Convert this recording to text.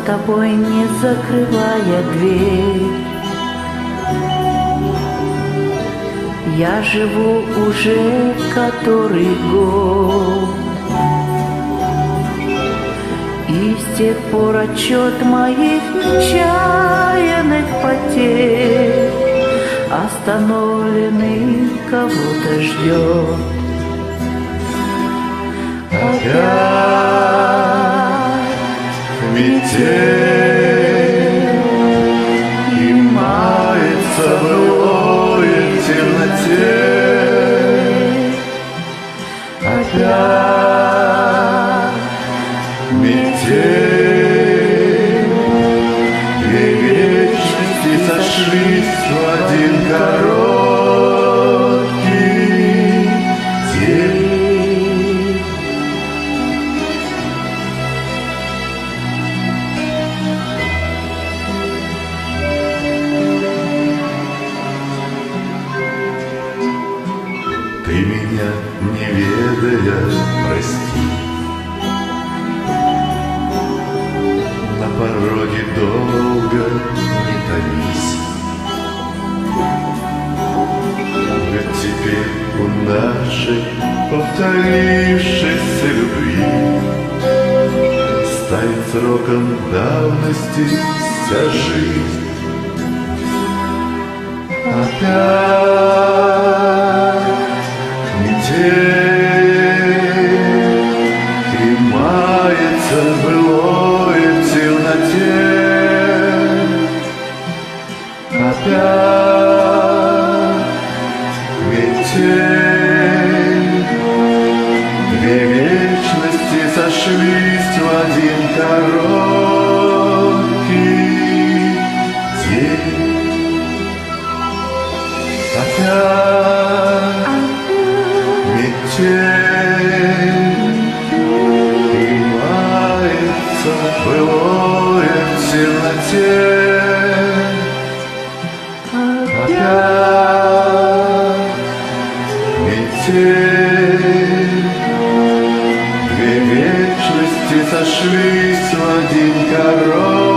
тобой, не закрывая дверь. Я живу уже который год, и с тех пор отчет моих нечаянных потерь остановленный кого-то ждет. Опять метель и мается былое в темноте. Опять метель, две вечности сошлись в один короткий день. Ты меня, не ведая, прости. На пороге долго не томись. Ведь теперь у нашей повторившейся любви станет сроком давности вся жизнь. Опять метель и мается былое в темноте. Опять метель, две вечности сошлись в один короткий день. Опять метель и мается былое в темноте. Опять метель, две вечности сошлись в один короткий